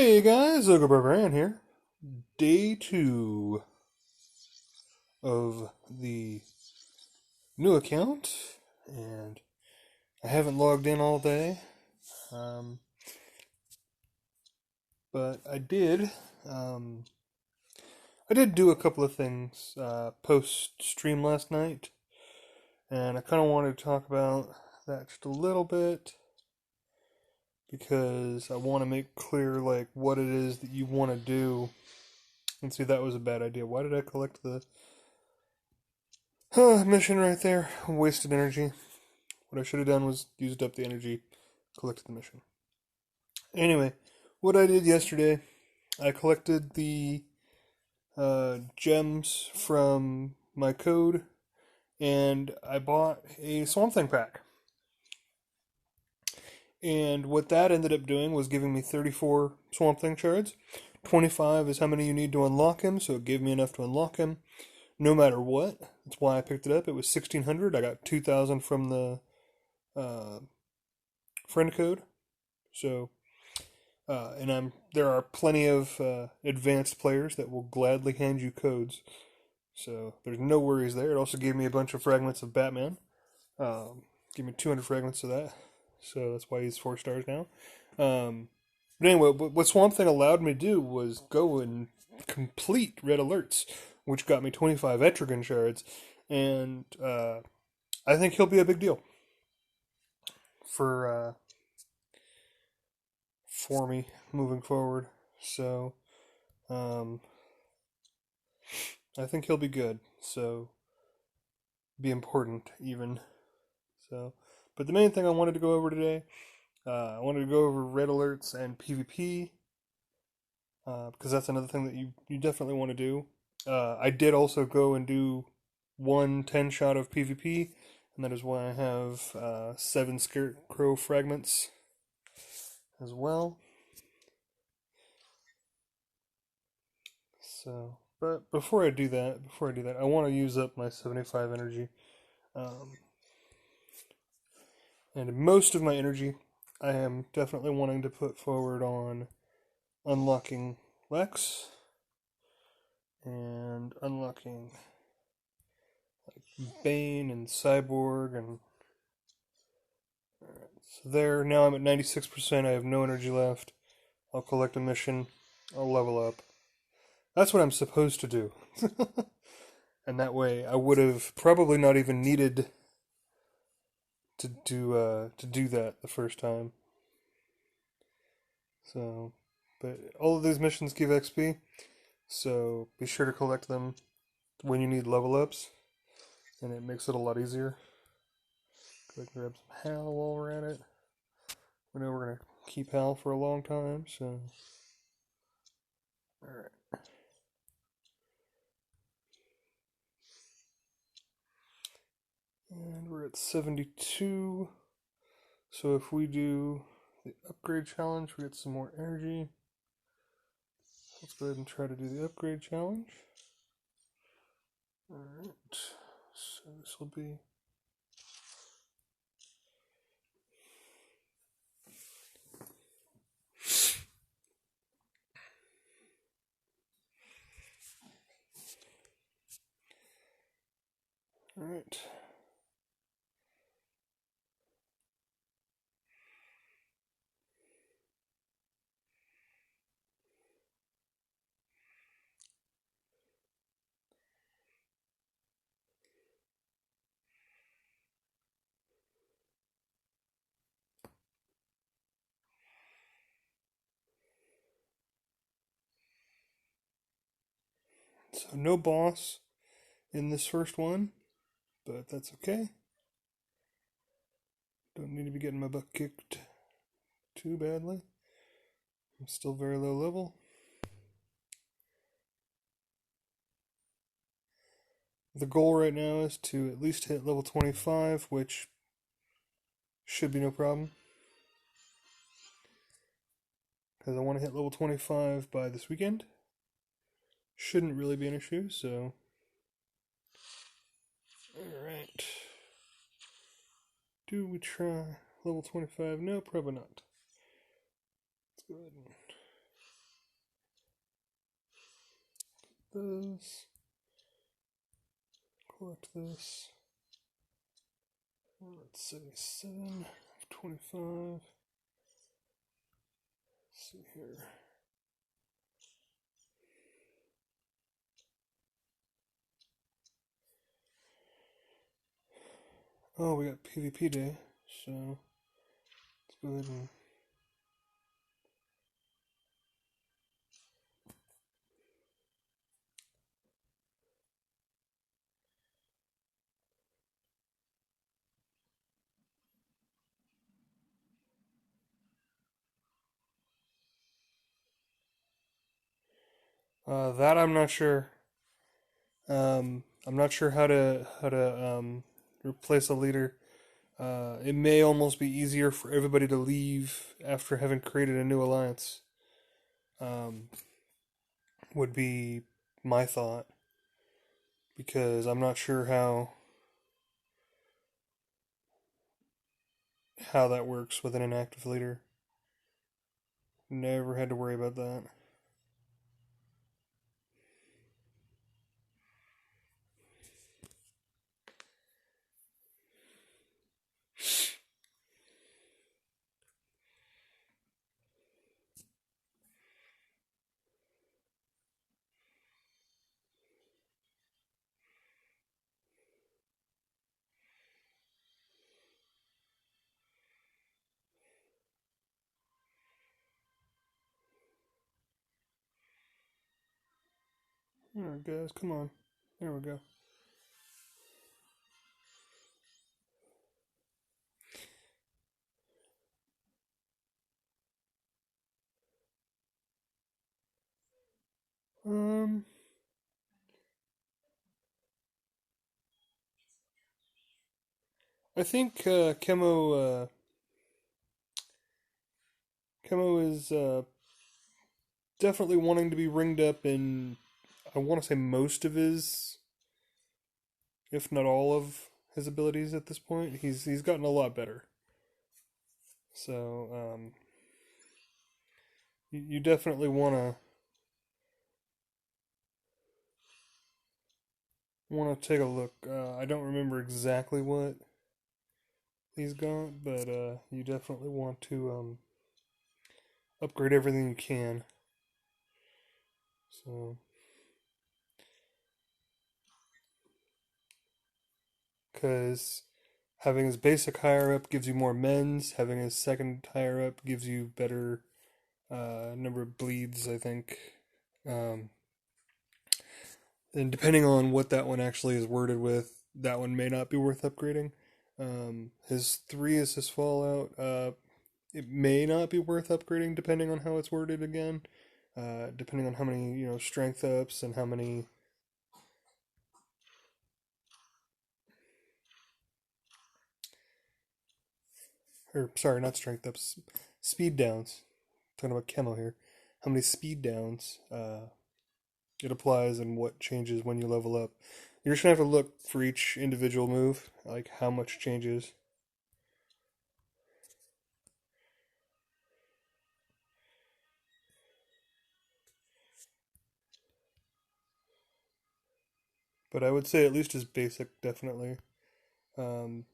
Hey guys, Logo Barbarian here. Day 2 of the new account, and I haven't logged in all day, um, but um, I did do a couple of things post stream last night, and I kind of wanted to talk about that just a little bit because I want to make clear like what it is that you want to do. And see, that was a bad idea. Why did I collect the mission right there? Wasted energy. What I should have done was used up the energy, collected the mission. Anyway, what I did yesterday, I collected the gems from my code, and I bought a Swamp Thing pack. And what that ended up doing was giving me 34 Swamp Thing shards. 25 is how many you need to unlock him, so it gave me enough to unlock him no matter what. That's why I picked it up. It was 1600. I got 2000 from the uh, friend code. So, and there are plenty of advanced players that will gladly hand you codes. So there's no worries there. It also gave me a bunch of fragments of Batman. Gave me 200 fragments of that. So that's why he's 4 stars now. But anyway, what Swamp Thing allowed me to do was go and complete red alerts, which got me 25 Etrigan shards, and I think he'll be a big deal for me moving forward. So um, I think he'll be good. So be important even. So, but the main thing I wanted to go over today, I wanted to go over red alerts and PvP because that's another thing that you definitely want to do. I did also go and do one 10 shot of PvP, and that is why I have 7 Scarecrow fragments as well. So, but before I do that, I want to use up my 75 energy. And most of my energy, I am definitely wanting to put forward on unlocking Lex and unlocking like Bane and Cyborg and alright, so there now I'm at 96%. I have no energy left. I'll collect a mission. I'll level up. That's what I'm supposed to do. And that way I would have probably not even needed to do that the first time. So, but all of these missions give XP, so be sure to collect them when you need level ups, and it makes it a lot easier. Go ahead and grab some Hal while we're at it. We know we're gonna keep Hal for a long time, so all right. And we're at 72. So if we do the upgrade challenge, we get some more energy. Let's go ahead and try to do the upgrade challenge. Alright, so this will be alright. So no boss in this first one, but that's okay. Don't need to be getting my butt kicked too badly. I'm still very low level. The goal right now is to at least hit level 25, which should be no problem. Because I want to hit level 25 by this weekend. Shouldn't really be an issue, so. Alright. Do we try level 25? No, probably not. Let's go ahead and this. Collect this. Let's say 7, 25. Let's see here. Oh, we got PvP day, so let's go ahead and. That I'm not sure. I'm not sure how to replace a leader. It may almost be easier for everybody to leave after having created a new alliance. Um, would be my thought because I'm not sure how that works with an inactive leader. Never had to worry about that. Alright, guys, come on. There we go. Um, I think Chemo is definitely wanting to be ringed up in. I want to say most of his, if not all of his abilities at this point. He's gotten a lot better. So you definitely wanna take a look. I don't remember exactly what he's got, but you definitely want to upgrade everything you can. So, because having his basic higher up gives you more mends, having his second higher up gives you better number of bleeds, I think. Um, and depending on what that one actually is worded with, that one may not be worth upgrading. His 3 is his Fallout. It may not be worth upgrading depending on how it's worded again. Depending on how many strength ups and how many, or sorry, not strength ups, speed downs. Talking about Chemo here. How many speed downs it applies and what changes when you level up. You're just gonna have to look for each individual move, like how much changes. But I would say at least as basic, definitely. Um,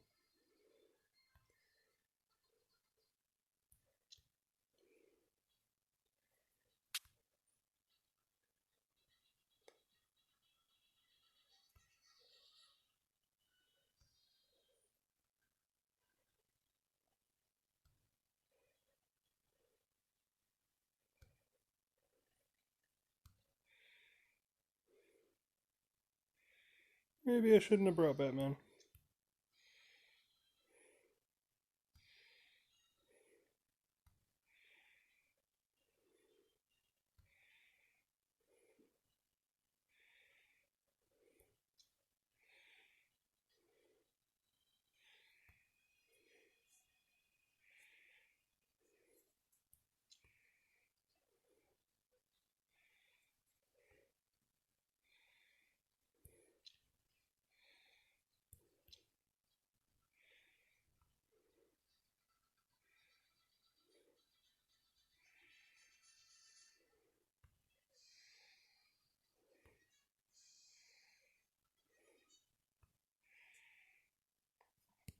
maybe I shouldn't have brought Batman.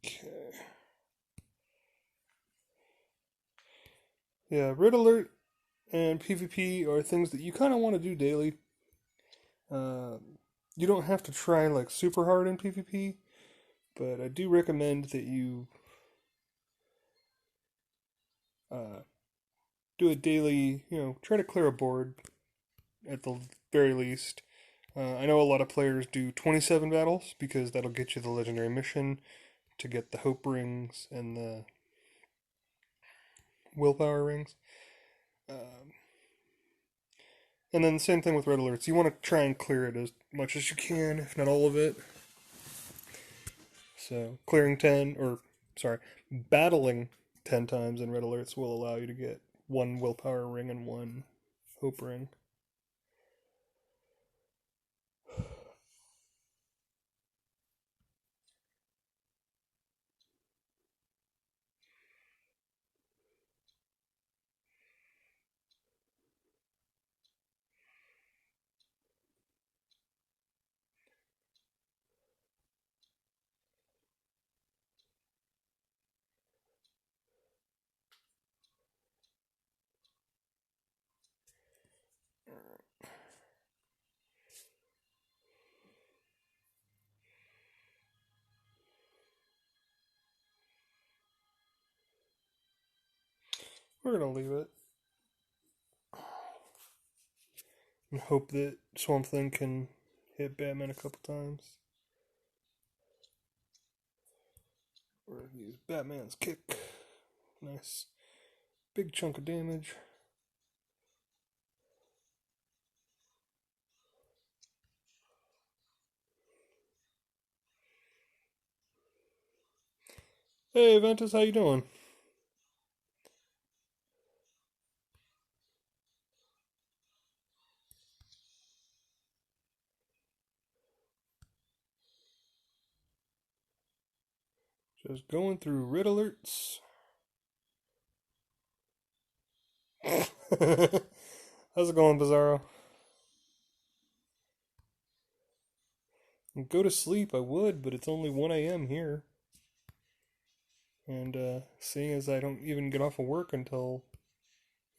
Okay. Yeah, Red Alert and PvP are things that you kind of want to do daily. Uh, you don't have to try like super hard in PvP, but I do recommend that you uh, do a daily, try to clear a board at the very least. I know a lot of players do 27 battles because that'll get you the legendary mission to get the hope rings and the willpower rings. Um, and then the same thing with red alerts. You want to try and clear it as much as you can, if not all of it. So clearing 10, or sorry, battling 10 times in red alerts will allow you to get one willpower ring and one hope ring. We're gonna leave it and hope that Swamp Thing can hit Batman a couple times. We're gonna use Batman's kick. Nice. Big chunk of damage. Hey, Ventus, how you doing? Just going through red alerts. How's it going, Bizarro? Go to sleep, I would, but it's only 1 a.m. here. And seeing as I don't even get off of work until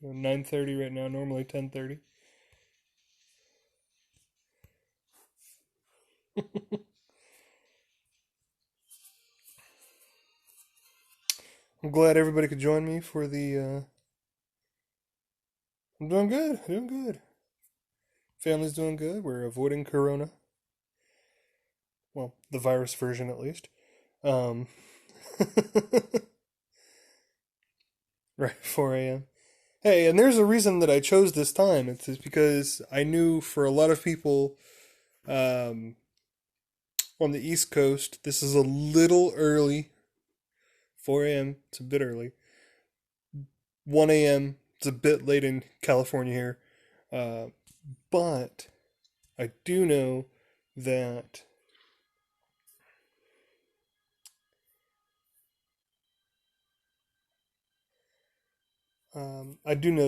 9:30 right now, normally 10:30. I'm glad everybody could join me for the. I'm doing good, doing good. Family's doing good. We're avoiding Corona. Well, the virus version at least. Um, right, 4 a.m. Hey, and there's a reason that I chose this time. It's just because I knew for a lot of people um, on the East Coast, this is a little early. 4 a.m. It's a bit early. 1 a.m. It's a bit late in California here. Uh, but I do know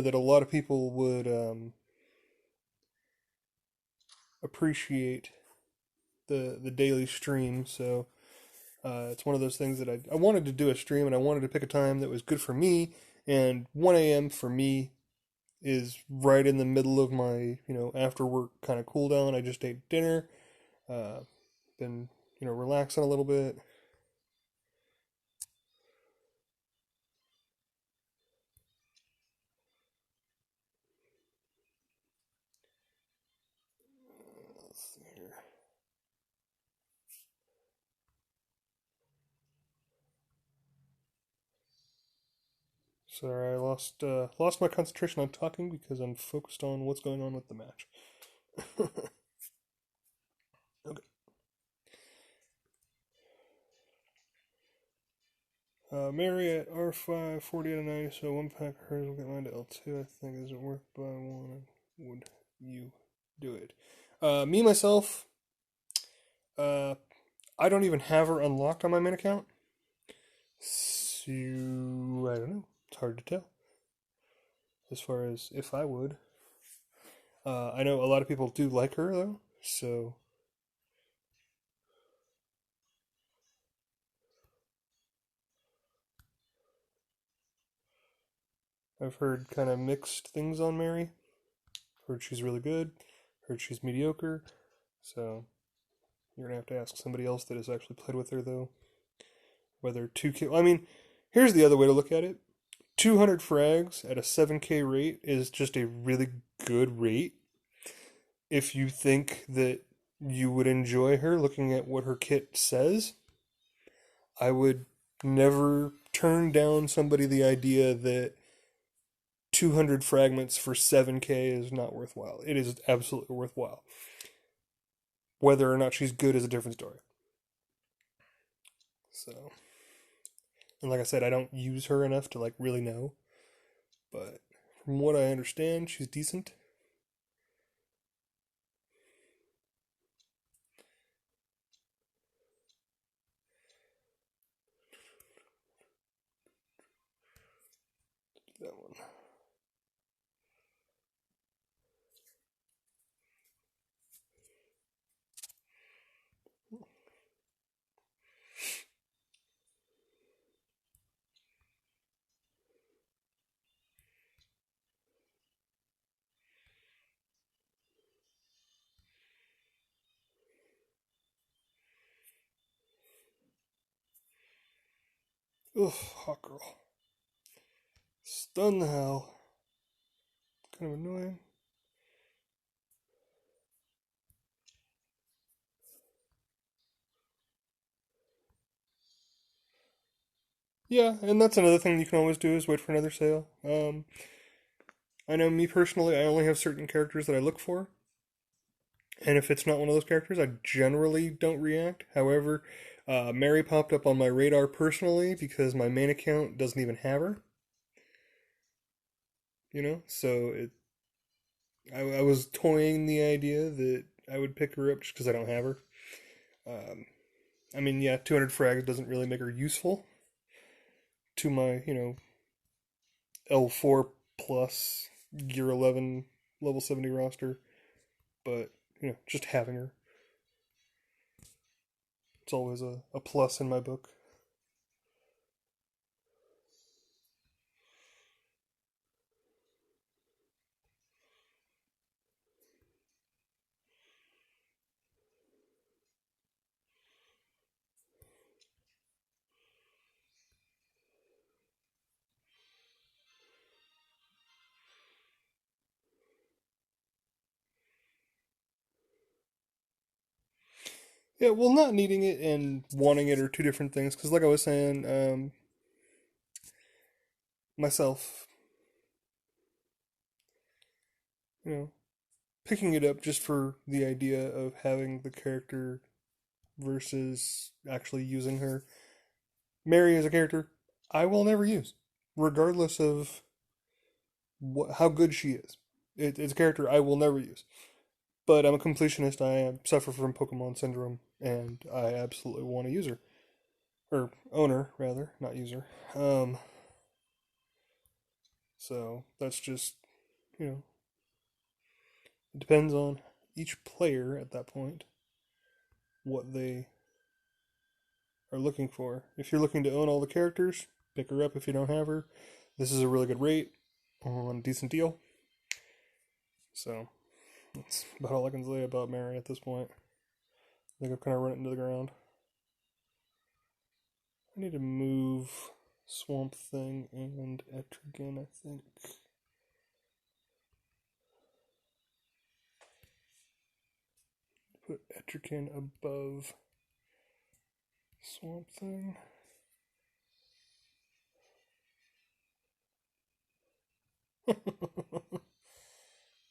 that a lot of people would appreciate the daily stream. So it's one of those things that I wanted to do a stream and I wanted to pick a time that was good for me. And 1 a.m. for me is right in the middle of my after work kind of cool down. I just ate dinner, uh, been relaxing a little bit. Let's see here. Sorry, I lost my concentration on talking because I'm focused on what's going on with the match. Okay. Mary at R5, 40 out of 90, so one pack of hers will get mine to L2. I think is it worth by one? Would you do it? Me, myself, uh, I don't even have her unlocked on my main account. So, I don't know. It's hard to tell as far as if I would. I know a lot of people do like her, though, so I've heard kind of mixed things on Mary. Heard she's really good. Heard she's mediocre. So you're gonna have to ask somebody else that has actually played with her, though. Whether 2K. I mean, here's the other way to look at it: 200 frags at a 7K rate is just a really good rate. If you think that you would enjoy her looking at what her kit says, I would never turn down somebody the idea that 200 fragments for 7K is not worthwhile. It is absolutely worthwhile. Whether or not she's good is a different story. So, and like I said, I don't use her enough to like really know, but from what I understand, she's decent. That one. Ugh, hot girl. Stun the hell. Kind of annoying. Yeah, and that's another thing you can always do is wait for another sale. I know me personally, I only have certain characters that I look for, and if it's not one of those characters, I generally don't react. However, Mary popped up on my radar personally because my main account doesn't even have her. So I was toying the idea that I would pick her up just because I don't have her. Um, I mean, yeah, 200 frags doesn't really make her useful to my, L4 plus Gear 11 level 70 roster, but, just having her, it's always a plus in my book. Yeah, well, not needing it and wanting it are two different things, because like I was saying, myself, you know, picking it up just for the idea of having the character versus actually using her. Mary is a character I will never use, regardless of how good she is. It's a character I will never use. But I'm a completionist. I suffer from Pokemon syndrome, and I absolutely want to use her. Or owner, rather, not user. Um, so that's just, you know, it depends on each player at that point, what they are looking for. If you're looking to own all the characters, pick her up if you don't have her. This is a really good rate on a decent deal. So that's about all I can say about Mary at this point. I think I've kind of run it into the ground. I need to move Swamp Thing and Etrigan, I think. Put Etrigan above Swamp Thing.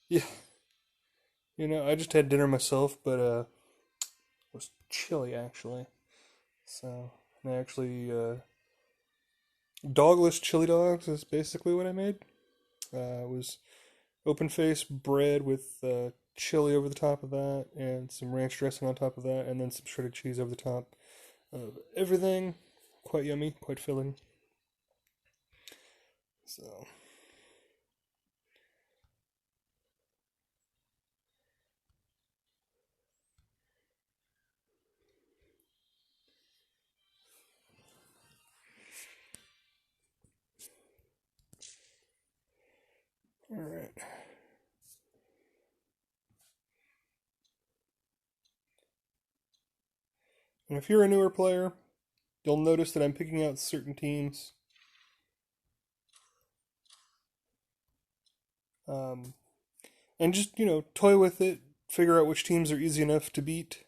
Yeah, I just had dinner myself, but it was chilly actually. So, and I actually dogless chili dogs is basically what I made. It was open face bread with chili over the top of that, and some ranch dressing on top of that, and then some shredded cheese over the top of everything. Quite yummy, quite filling. So, And if you're a newer player, you'll notice that I'm picking out certain teams. Um, and just, toy with it, figure out which teams are easy enough to beat.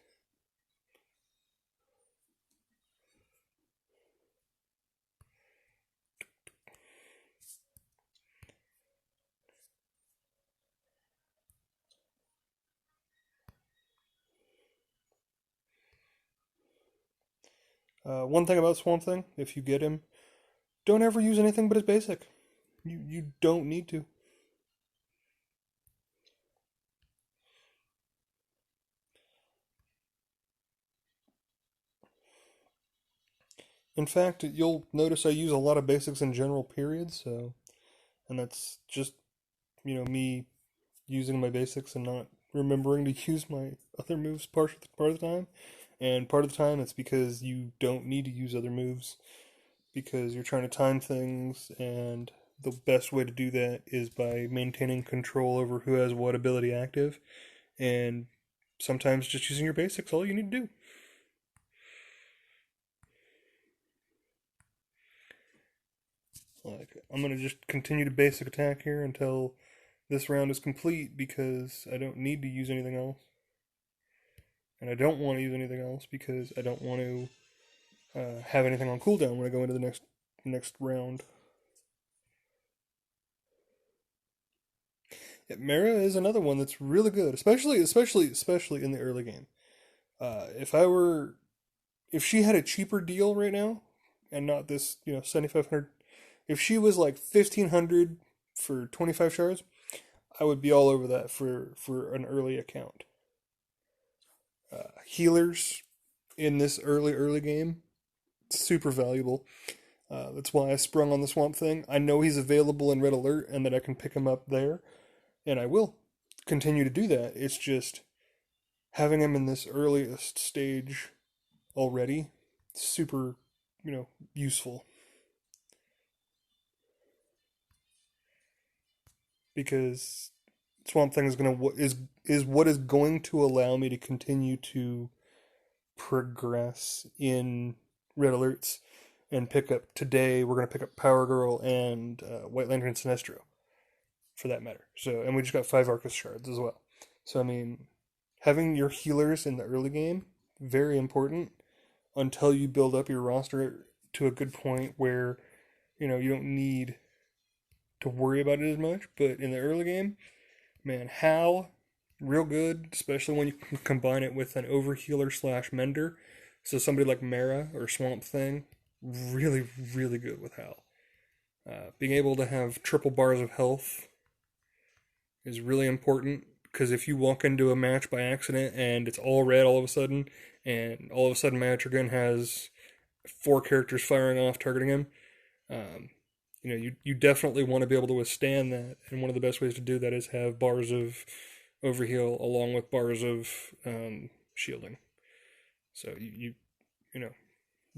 One thing about Swamp Thing, if you get him, don't ever use anything but his basic. You don't need to. In fact, you'll notice I use a lot of basics in general, period, so, and that's just, me using my basics and not remembering to use my other moves part of the time. And part of the time it's because you don't need to use other moves because you're trying to time things, and the best way to do that is by maintaining control over who has what ability active, and sometimes just using your basics all you need to do. Like, I'm gonna just continue to basic attack here until this round is complete because I don't need to use anything else. And I don't want to use anything else because I don't want to have anything on cooldown when I go into the next round. Yeah, Mara is another one that's really good, especially in the early game. If I were, if she had a cheaper deal right now, and not this, 7,500, if she was like 1,500 for 25 shards, I would be all over that for an early account. Healers in this early game, super valuable. That's why I sprung on the Swamp Thing. I know he's available in Red Alert and that I can pick him up there, and I will continue to do that. It's just having him in this earliest stage already, super, useful. Because Swamp Thing is what is going to allow me to continue to progress in Red Alerts and pick up today. We're going to pick up Power Girl and White Lantern Sinestro, for that matter. So, and we just got 5 Arcus shards as well. So, I mean, having your healers in the early game, very important until you build up your roster to a good point where, you don't need to worry about it as much. But in the early game, man, Hal, real good, especially when you can combine it with an overhealer slash mender. So somebody like Mara or Swamp Thing, really, really good with Hal. Being able to have triple bars of health is really important because if you walk into a match by accident and it's all red all of a sudden, and all of a sudden Matrigan has 4 characters firing off targeting him, you definitely want to be able to withstand that. And one of the best ways to do that is have bars of overheal along with bars of shielding. So you know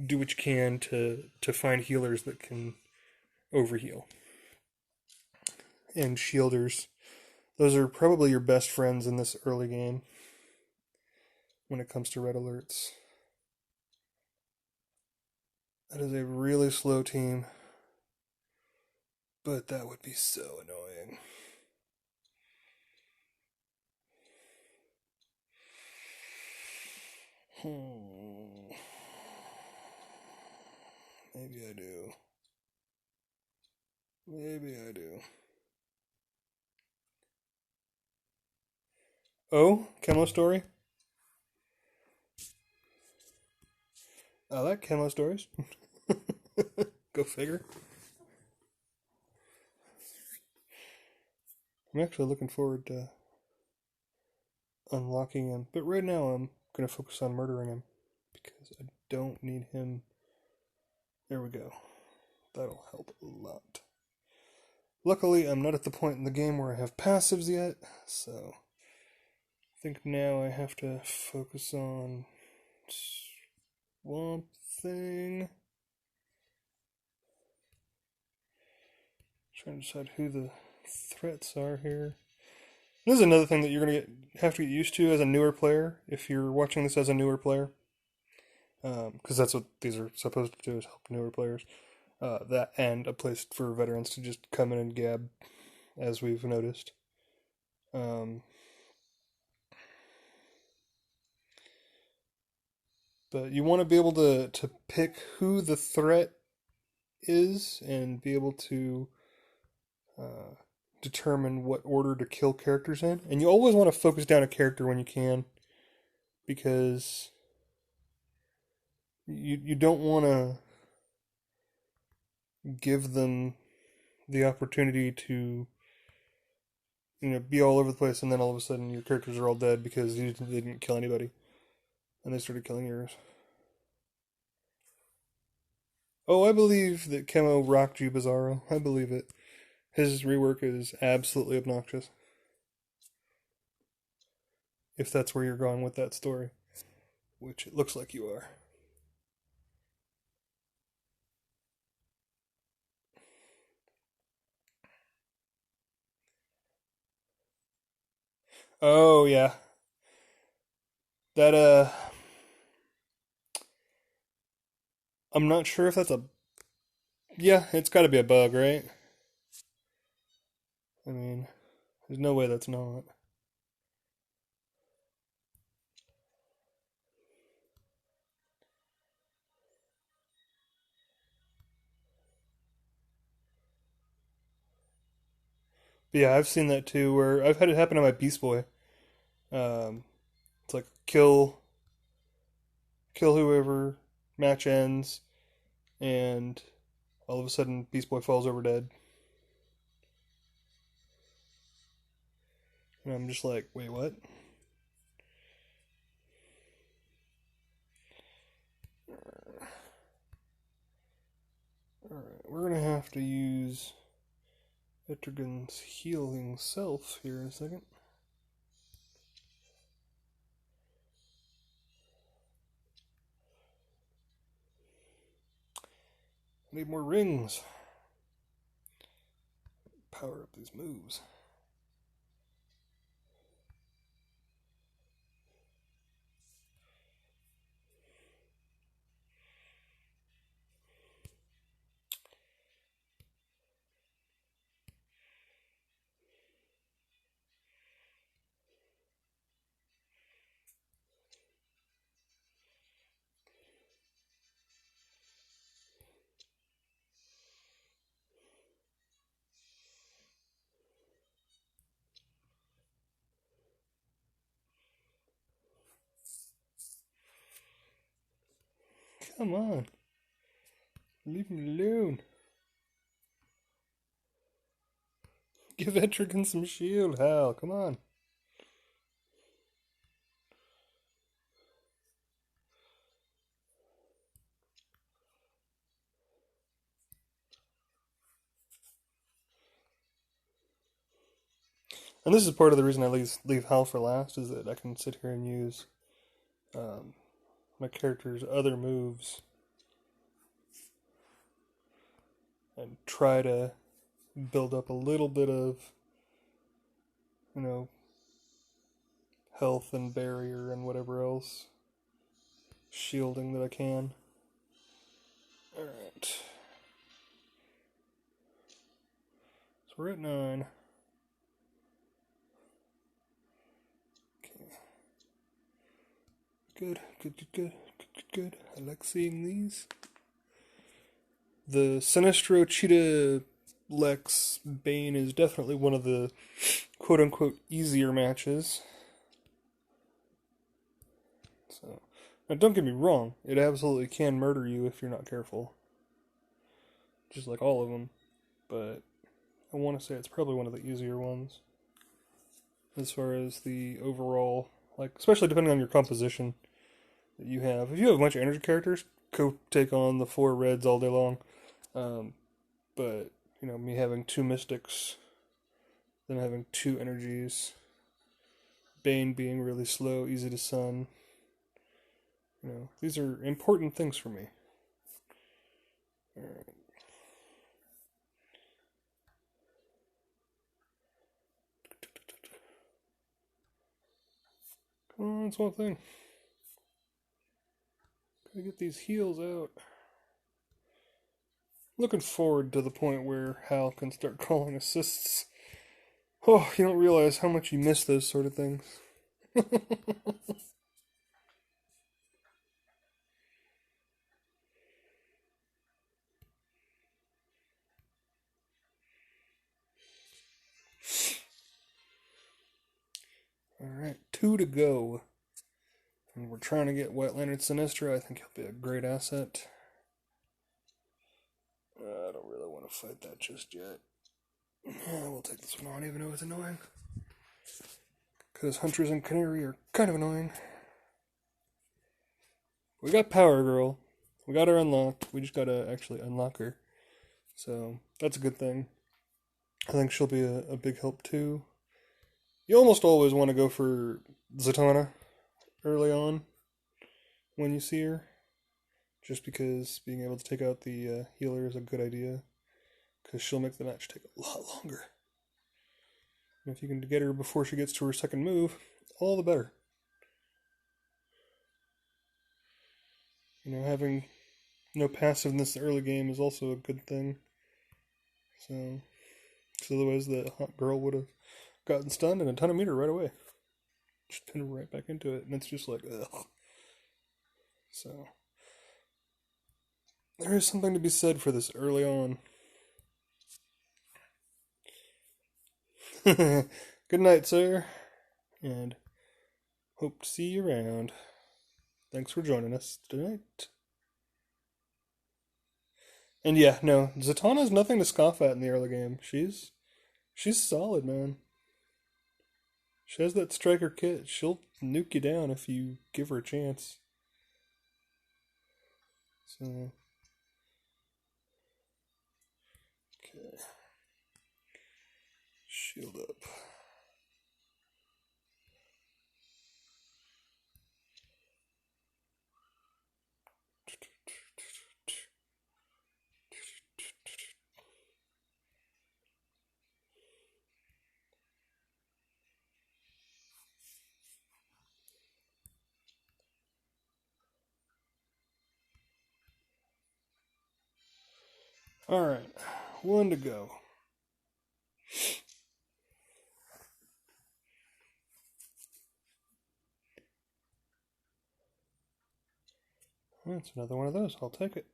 do what you can to find healers that can overheal. And shielders, those are probably your best friends in this early game when it comes to red alerts. That is a really slow team, but that would be so annoying. Maybe I do. Maybe I do. Oh, Chemo Story? I like Chemo Stories. Go figure. I'm actually looking forward to unlocking him, but right now I'm going to focus on murdering him because I don't need him. There we go. That'll help a lot. Luckily, I'm not at the point in the game where I have passives yet, so I think now I have to focus on Swamp Thing. Trying to decide who the threats are here. This is another thing that you're gonna have to get used to as a newer player. If you're watching this as a newer player, because that's what these are supposed to do, is help newer players. That and a place for veterans to just come in and gab, as we've noticed. Um, but you want to be able to pick who the threat is and be able to uh, determine what order to kill characters in. And you always want to focus down a character when you can, because you don't want to give them the opportunity to be all over the place, and then all of a sudden your characters are all dead because they didn't kill anybody, and they started killing yours. Oh, I believe that Chemo rocked you, Bizarro. I believe it. His rework is absolutely obnoxious. If that's where you're going with that story, which it looks like you are. Oh yeah, that I'm not sure if that's a yeah. It's got to be a bug, right? I mean, there's no way that's not. But yeah, I've seen that too. Where I've had it happen to my Beast Boy. Um, it's like kill whoever, match ends, and all of a sudden Beast Boy falls over dead. And I'm just like, wait, what? Alright, we're gonna have to use Etrigan's healing self here in a second. I need more rings. Power up these moves. Come on. Leave me alone. Give Etrigan some shield, Hal. Come on. And this is part of the reason I leave Hal for last, is that I can sit here and use um, my character's other moves and try to build up a little bit of, you know, health and barrier and whatever else shielding that I can. Alright. So we're at 9. Okay. Good, good, good, good, good, good, good. I like seeing these. The Sinestro Cheetah Lex Bane is definitely one of the quote unquote easier matches. So, now don't get me wrong, it absolutely can murder you if you're not careful. Just like all of them. But I want to say it's probably one of the easier ones. As far as the overall, like, especially depending on your composition that you have. If you have a bunch of energy characters, go take on the 4 reds all day long. But, me having 2 mystics, then having 2 energies, Bane being really slow, easy to stun. These are important things for me. Alright. Come on, Swamp Thing. Gotta get these heals out. Looking forward to the point where Hal can start calling assists. Oh, you don't realize how much you miss those sort of things. Alright, 2 to go. And we're trying to get White Lantern Sinestro. I think he'll be a great asset. I don't really want to fight that just yet. Yeah, we'll take this one on, even though it's annoying. Because Huntress and Canary are kind of annoying. We got Power Girl. We got her unlocked. We just gotta actually unlock her. So, that's a good thing. I think she'll be a big help too. You almost always want to go for Zatanna early on when you see her. Just because being able to take out the healer is a good idea. Because she'll make the match take a lot longer. And if you can get her before she gets to her second move, all the better. You know, having no passiveness in the early game is also a good thing. So, because otherwise the hot girl would have gotten stunned and a ton of meter right away. Just pin her right back into it, and it's just like, ugh. So, there is something to be said for this early on. Good night, sir, and hope to see you around. Thanks for joining us tonight. And yeah, no, Zatanna's nothing to scoff at in the early game. She's solid, man. She has that striker kit. She'll nuke you down if you give her a chance. So, okay. Shield up. Alright, 1 to go. That's another one of those. I'll take it.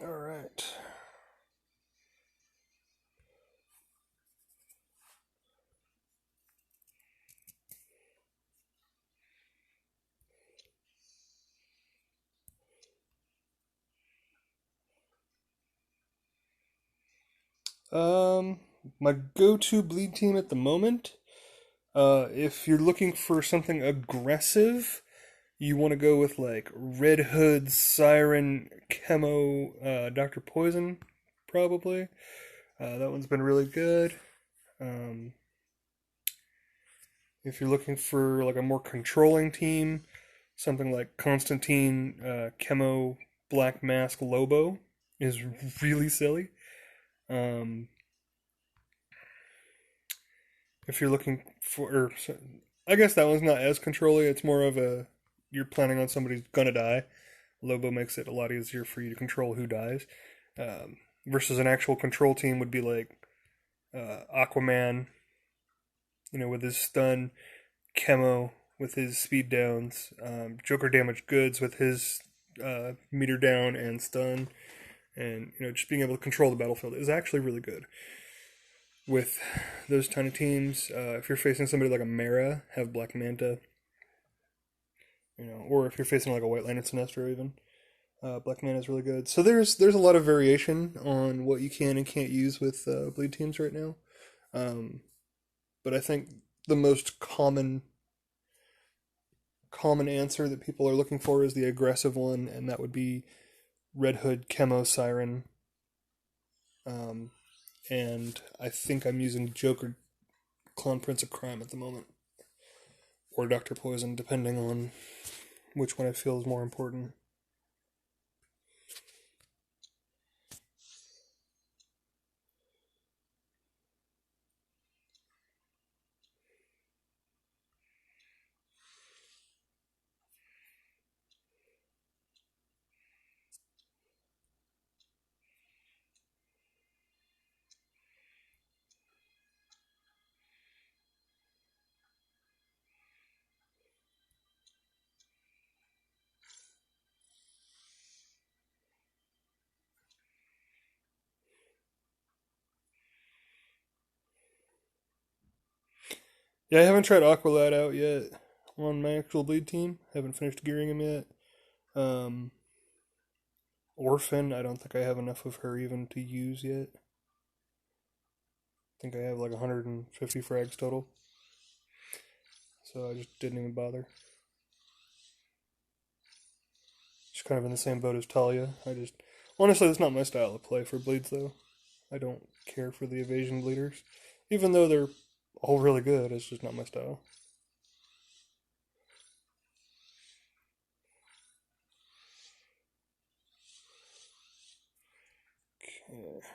Alright. My go-to bleed team at the moment, if you're looking for something aggressive, you want to go with like Red Hood, Siren, Chemo, Dr. Poison, probably. That one's been really good. Um, if you're looking for like a more controlling team, something like Constantine, Chemo, Black Mask, Lobo is really silly. Um, if you're looking for, I guess that one's not as controlling. It's more of a you're planning on somebody's gonna die. Lobo makes it a lot easier for you to control who dies. Versus an actual control team would be like Aquaman, you know, with his stun, Chemo with his speed downs, Joker damaged goods with his meter down and stun, and you know just being able to control the battlefield is actually really good. With those kind of teams, if you're facing somebody like a Mara, have Black Manta, you know, or if you're facing like a White Lantern Sinestro even, Black Manta is really good. So there's a lot of variation on what you can and can't use with bleed teams right now. Um, but I think the most common answer that people are looking for is the aggressive one, and that would be Red Hood, Chemo, Siren, and I think I'm using Joker Clone Prince of Crime at the moment, or Dr. Poison, depending on which one I feel is more important. Yeah, I haven't tried Aqualad out yet on my actual bleed team. Haven't finished gearing him yet. Um, Orphan, I don't think I have enough of her even to use yet. I think I have like 150 frags total. So I just didn't even bother. She's kind of in the same boat as Talia. Honestly, that's not my style of play for bleeds though. I don't care for the evasion bleeders. Even though they're all really good, it's just not my style. Okay.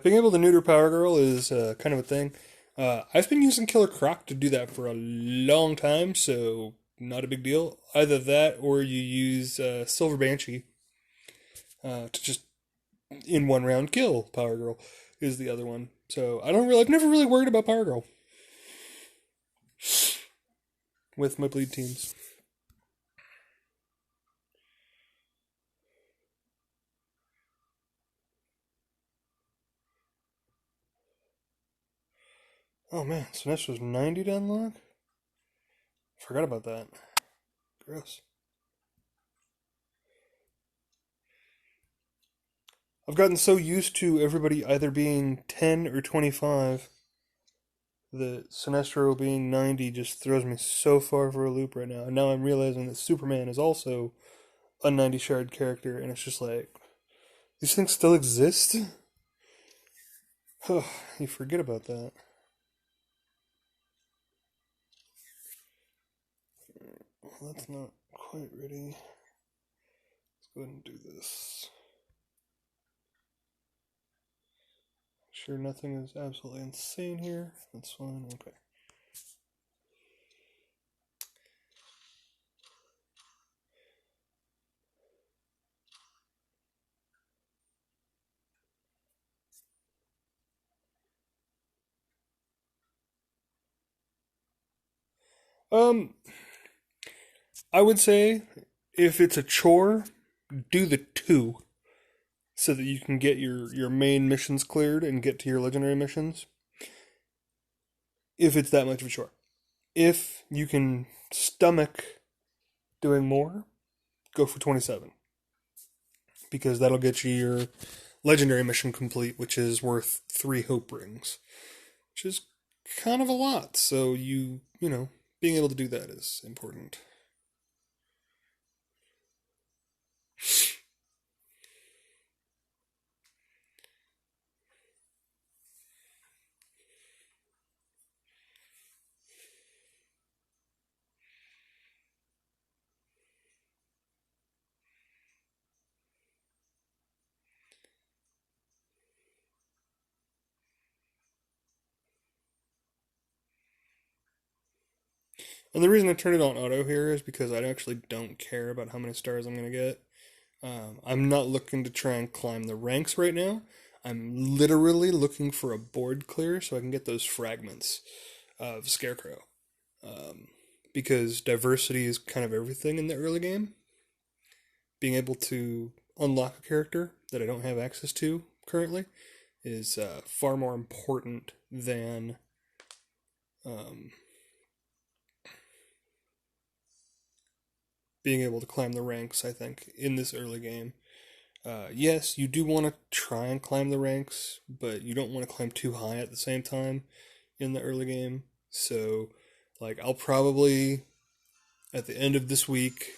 Being able to neuter Power Girl is kind of a thing. I've been using Killer Croc to do that for a long time, so not a big deal. Either that or you use Silver Banshee to just in one round kill Power Girl is the other one. So I've never really worried about Power Girl with my bleed teams. Oh man, Sinestro's 90 to unlock? Forgot about that. Gross. I've gotten so used to everybody either being 10 or 25 that Sinestro being 90 just throws me so far for a loop right now. And now I'm realizing that Superman is also a 90 shard character, and it's just like, these things still exist? You forget about that. Well, that's not quite ready. Let's go ahead and do this. Sure, nothing is absolutely insane here. That's fine. Okay. Um, I would say if it's a chore, do the two so that you can get your main missions cleared and get to your legendary missions. If it's that much of a chore. If you can stomach doing more, go for 27. Because that'll get you your legendary mission complete, which is worth 3 hope rings. Which is kind of a lot. So being able to do that is important. And the reason I turned it on auto here is because I actually don't care about how many stars I'm going to get. I'm not looking to try and climb the ranks right now. I'm literally looking for a board clear so I can get those fragments of Scarecrow. Um, because diversity is kind of everything in the early game. Being able to unlock a character that I don't have access to currently is far more important than um, being able to climb the ranks, I think, in this early game. Yes, you do want to try and climb the ranks, but you don't want to climb too high at the same time in the early game. So, like, I'll probably, at the end of this week,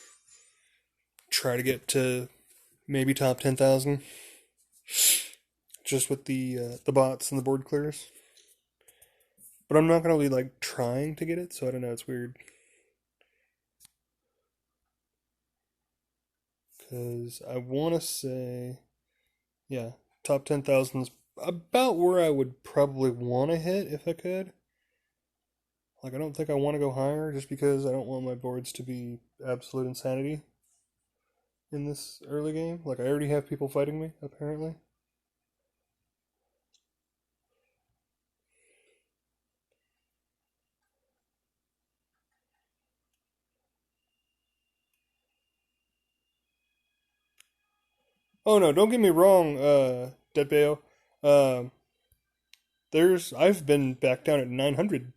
try to get to maybe top 10,000 just with the bots and the board clears. But I'm not gonna be like trying to get it, so I don't know. It's weird because I want to say, yeah, top 10,000 is about where I would probably want to hit if I could. Like I don't think I want to go higher just because I don't want my boards to be absolute insanity in this early game. Like I already have people fighting me apparently. Oh no, don't get me wrong, Dead Bayo. Um, I've been back down at 900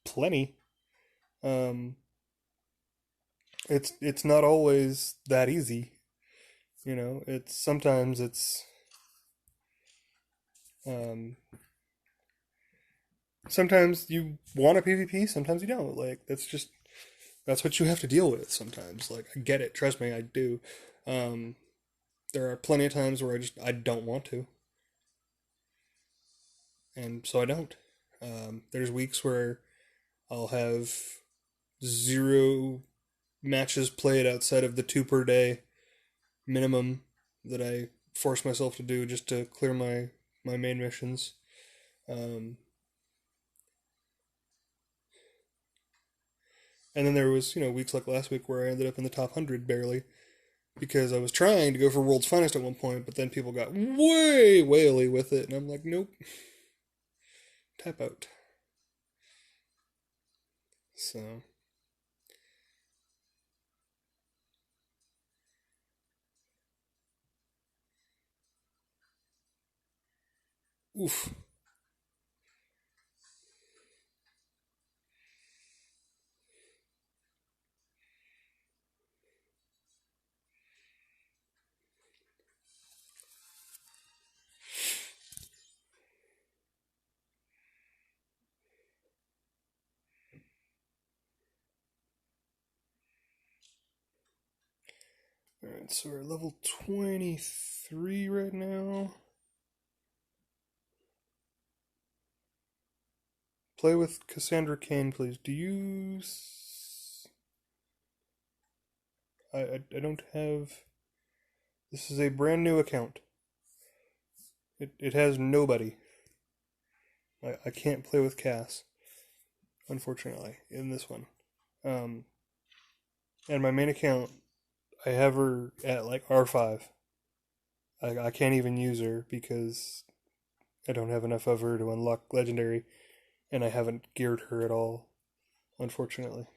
plenty. Um, it's not always that easy, you know. It's sometimes it's um, sometimes you want a PvP, sometimes you don't. Like that's what you have to deal with sometimes. Like I get it, trust me, I do. Um, there are plenty of times where I don't want to, and so I don't. There's weeks where I'll have zero matches played outside of the two per day minimum that I force myself to do just to clear my main missions. Um, and then there was weeks like last week where I ended up in the top 100 barely because I was trying to go for World's Finest at one point, but then people got way whaley with it, and I'm like, nope, tap out. So, oof. Alright, so we're level 23 right now. Play with Cassandra Kane, please. Do you. I don't have. This is a brand new account. It has nobody. I can't play with Cass, unfortunately, in this one. Um, and my main account, I have her at like R5. I can't even use her because I don't have enough of her to unlock Legendary, and I haven't geared her at all, unfortunately.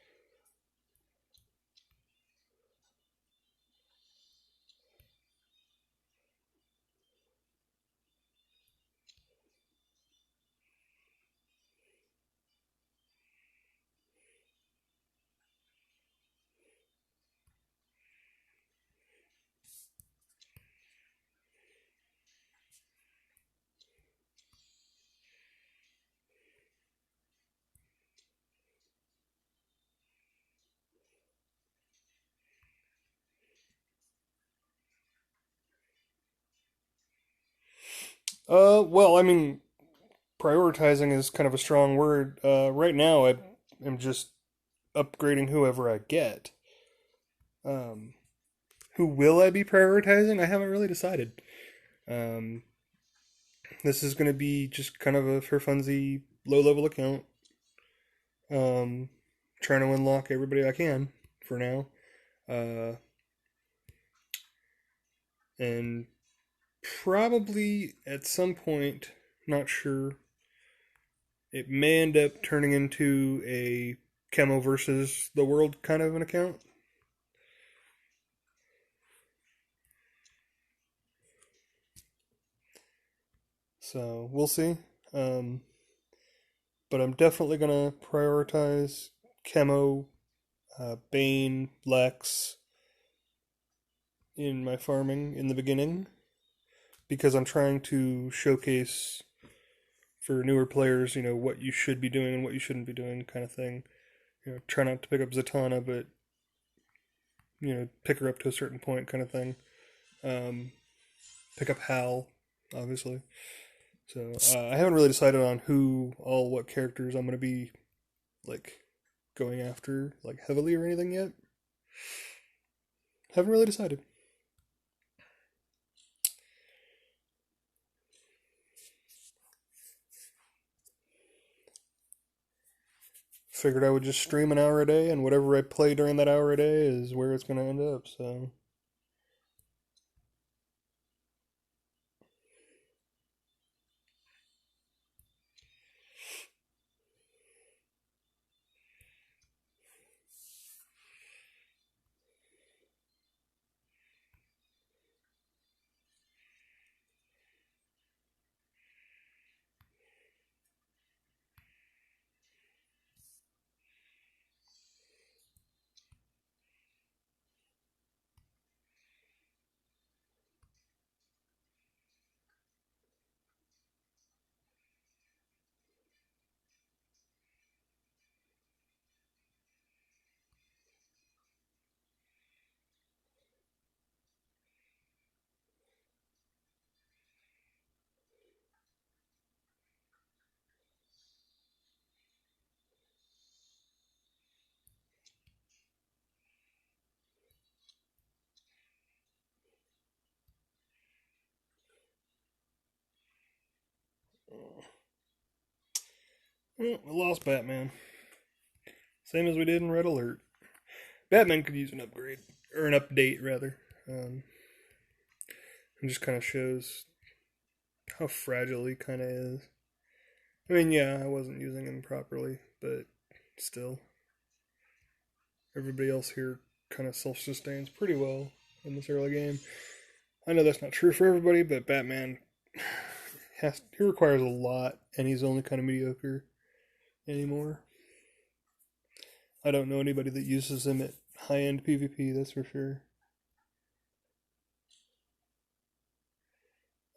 Well, I mean, prioritizing is kind of a strong word. Right now, I am just upgrading whoever I get. Um, who will I be prioritizing? I haven't really decided. Um, this is going to be just kind of a for funsy low level account. Um, trying to unlock everybody I can for now. Uh, and probably at some point, not sure, it may end up turning into a Chemo versus the world kind of an account. So we'll see. Um, but I'm definitely gonna prioritize Chemo, Bane, Lex in my farming in the beginning because I'm trying to showcase for newer players, what you should be doing and what you shouldn't be doing, kind of thing. Try not to pick up Zatanna, but pick her up to a certain point, kind of thing. Um, Pick up Hal, obviously. So I haven't really decided on what characters I'm going to be like going after like heavily or anything yet. Haven't really decided. Figured I would just stream an hour a day, and whatever I play during that hour a day is where it's going to end up. So I lost Batman. Same as we did in Red Alert. Batman could use an upgrade or an update rather. It just kind of shows how fragile he kind of is. I mean, yeah, I wasn't using him properly, but still, everybody else here kind of self-sustains pretty well in this early game. I know that's not true for everybody, but Batman he requires a lot, and he's only kind of mediocre anymore. I don't know anybody that uses him at high-end PvP. That's for sure.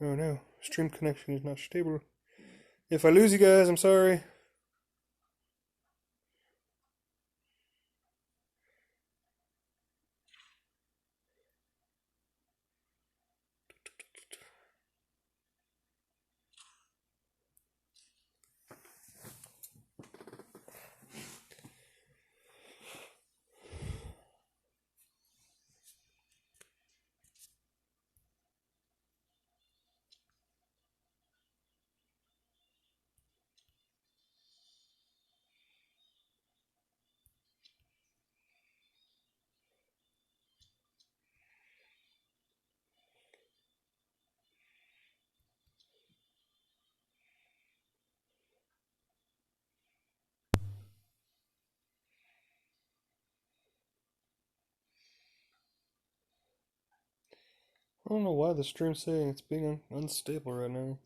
Oh no, stream connection is not stable. If I lose you guys, I'm sorry. I don't know why the stream's saying it's being unstable right now.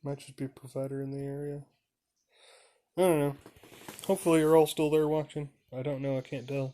Might just be a provider in the area. I don't know. Hopefully you're all still there watching. I don't know, I can't tell.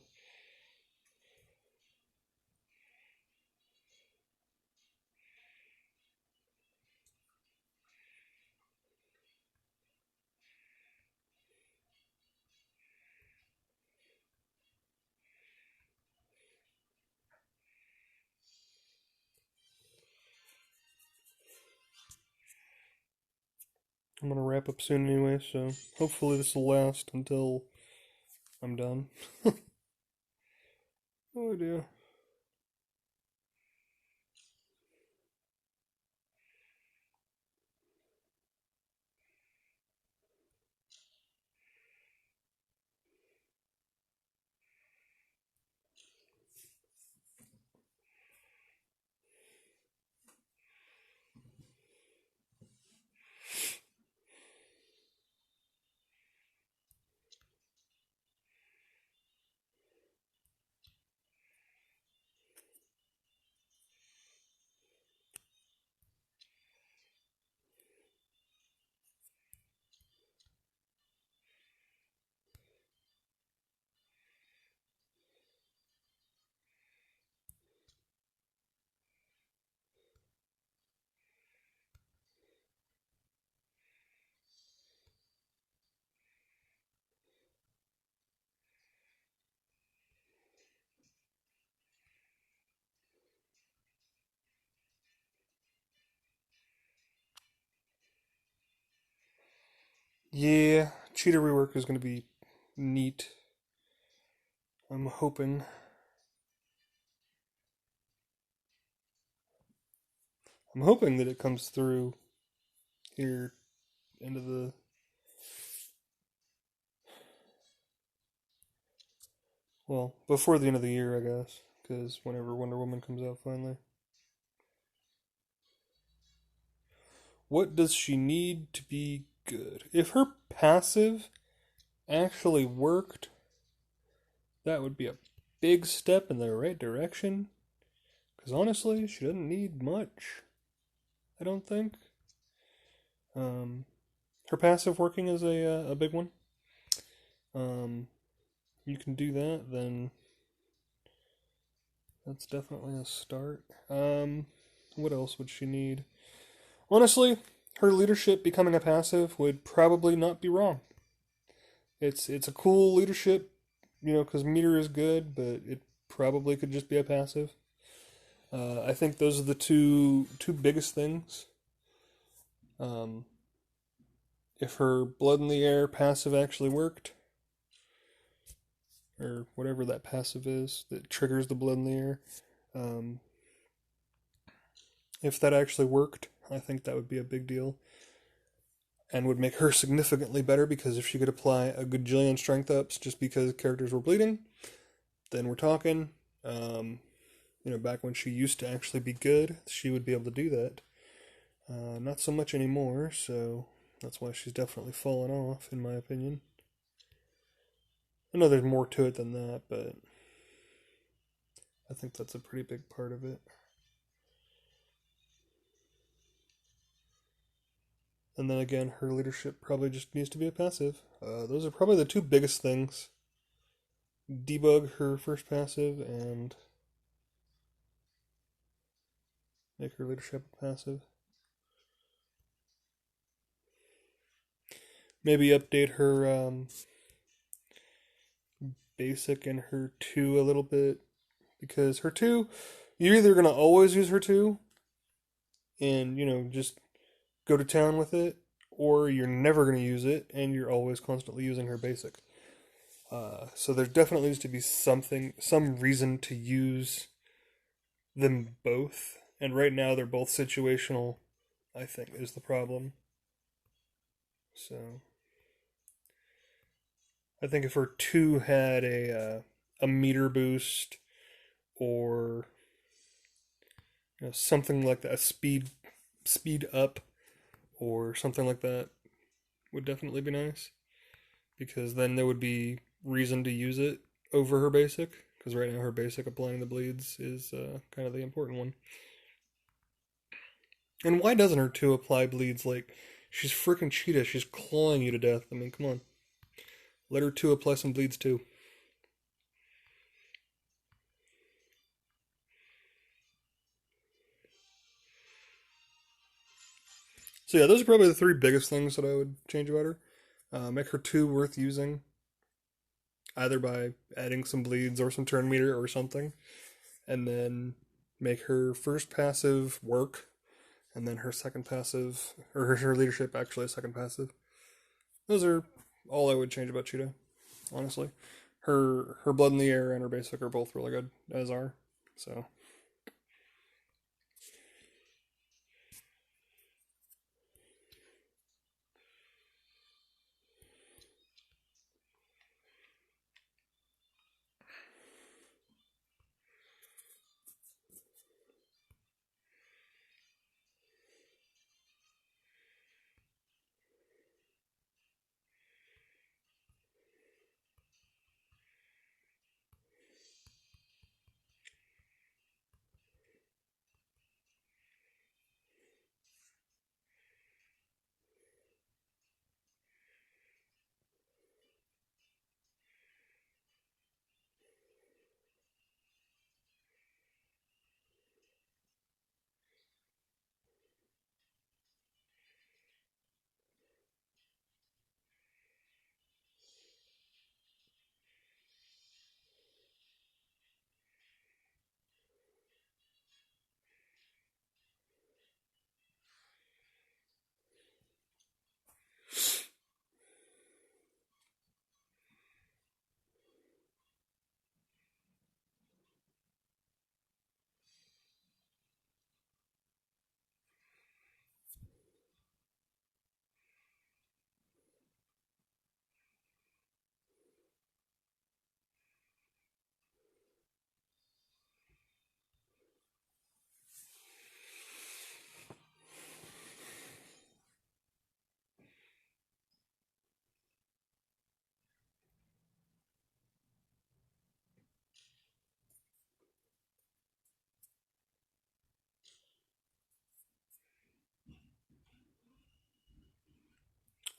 I'm gonna wrap up soon anyway, so hopefully this will last until I'm done. Oh dear. Yeah, cheetah rework is going to be neat. I'm hoping. I'm hoping that it comes through here into the. Well, before the end of the year, I guess. Because whenever Wonder Woman comes out finally. What does she need to be good? If her passive actually worked, that would be a big step in the right direction. Because honestly, she doesn't need much. I don't think. Um, Her passive working is a big one. Um, you can do that, then that's definitely a start. What else would she need? Honestly, her leadership becoming a passive would probably not be wrong. It's a cool leadership, because meter is good, but it probably could just be a passive. I think those are the two biggest things. Um, if her blood in the air passive actually worked, or whatever that passive is that triggers the blood in the air, um, if that actually worked, I think that would be a big deal and would make her significantly better because if she could apply a gajillion strength ups just because characters were bleeding, then we're talking. Back when she used to actually be good, she would be able to do that. Not so much anymore, so that's why she's definitely fallen off, in my opinion. I know there's more to it than that, but I think that's a pretty big part of it. And then again, her leadership probably just needs to be a passive. Those are probably the two biggest things. Debug her first passive and make her leadership a passive. Maybe update her basic and her 2 a little bit. Because her 2, you're either going to always use her 2 and, just go to town with it, or you're never going to use it and you're always constantly using her basic. So there definitely needs to be some reason to use them both. And right now they're both situational, I think, is the problem. So I think if her 2 had a meter boost or something like that, a speed up or something like that would definitely be nice because then there would be reason to use it over her basic because right now her basic applying the bleeds is kind of the important one. And why doesn't her 2 apply bleeds? Like, she's freaking cheetah. She's clawing you to death. I mean, come on. Let her 2 apply some bleeds too. So yeah, those are probably the 3 biggest things that I would change about her. Make her 2 worth using, either by adding some bleeds or some turn meter or something. And then make her first passive work, and then her second passive, or her leadership actually a second passive. Those are all I would change about Cheetah, honestly. her Blood in the Air and her basic are both really good, as are. So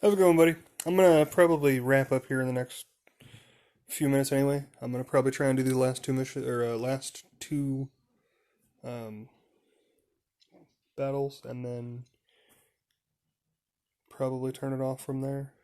how's it going, buddy? I'm gonna probably wrap up here in the next few minutes anyway. I'm gonna probably try and do the last two missions or last two um, battles, and then probably turn it off from there.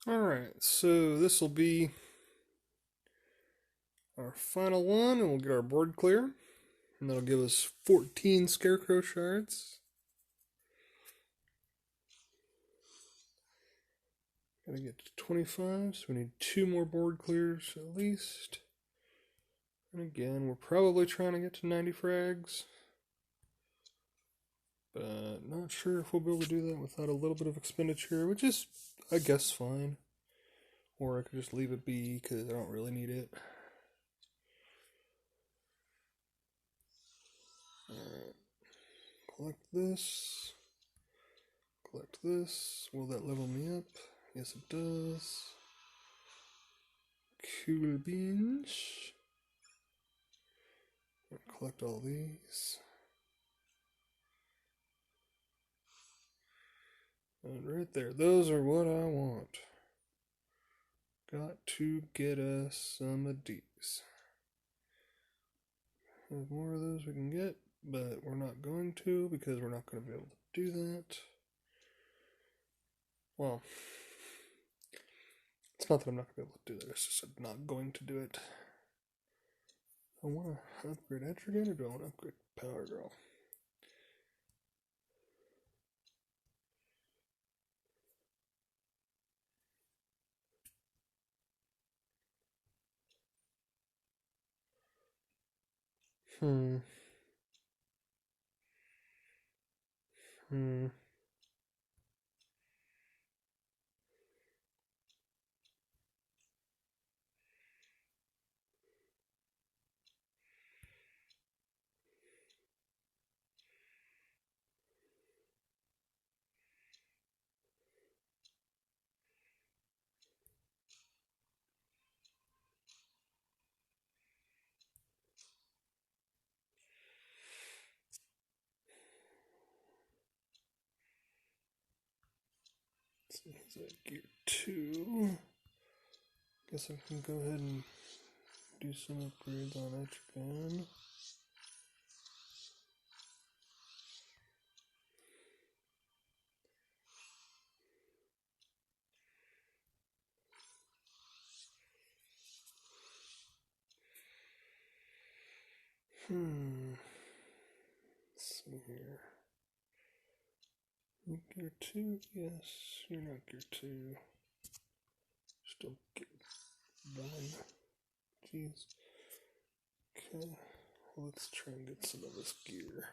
Alright, so this will be our final one, and we'll get our board clear. And that'll give us 14 scarecrow shards. Gotta get to 25, so we need 2 more board clears at least. And again, we're probably trying to get to 90 frags. But not sure if we'll be able to do that without a little bit of expenditure, which is, I guess, fine. Or I could just leave it be because I don't really need it. Alright. Collect this. Collect this. Will that level me up? Yes, it does. Cool beans. Collect all these. And right there, those are what I want. Got to get us some of these. There's more of those we can get, but we're not going to because we're not going to be able to do that. Well, it's not that I'm not going to be able to do that, it's just I'm not going to do it. I want to upgrade Etrigan or do I want to upgrade Power Girl? Hmm. Hmm. So he's at gear 2. Guess I can go ahead and do some upgrades on Etrigan. Let's see here. You gear 2? Yes. You're not gear 2. Still gear 1. Jeez. Okay. Let's try and get some of this gear.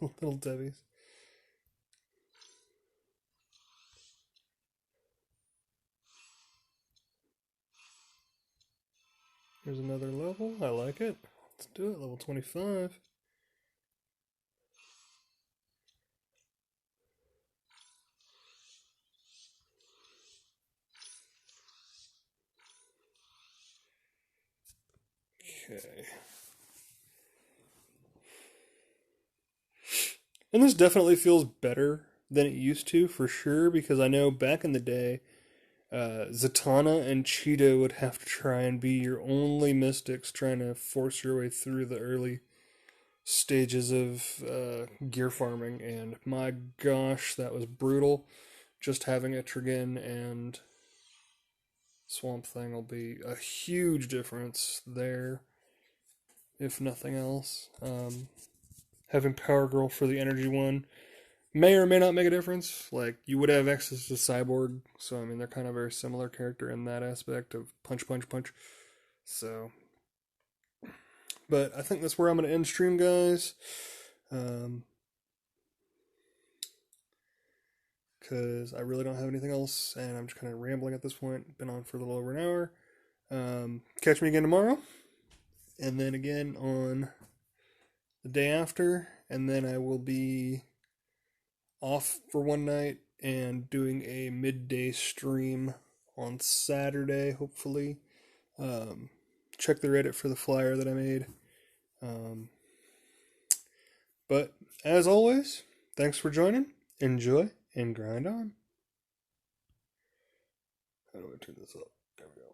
Little Debbie's. Here's another level. I like it. Let's do it. Level 25. Okay. And this definitely feels better than it used to, for sure, because I know back in the day, Zatanna and Cheetah would have to try and be your only mystics trying to force your way through the early stages of gear farming, and my gosh, that was brutal. Just having Etrigan and Swamp Thing will be a huge difference there, if nothing else. Having Power Girl for the energy one may or may not make a difference. Like, you would have access to Cyborg, so I mean, they're kind of a very similar character in that aspect of punch, punch, punch. So, but I think that's where I'm going to end stream, guys. Because I really don't have anything else, and I'm just kind of rambling at this point. Been on for a little over an hour. Catch me again tomorrow, and then again on the day after, and then I will be off for one night and doing a midday stream on Saturday, hopefully. Check the Reddit for the flyer that I made. But as always, thanks for joining. Enjoy and grind on. How do I turn this up? There we go.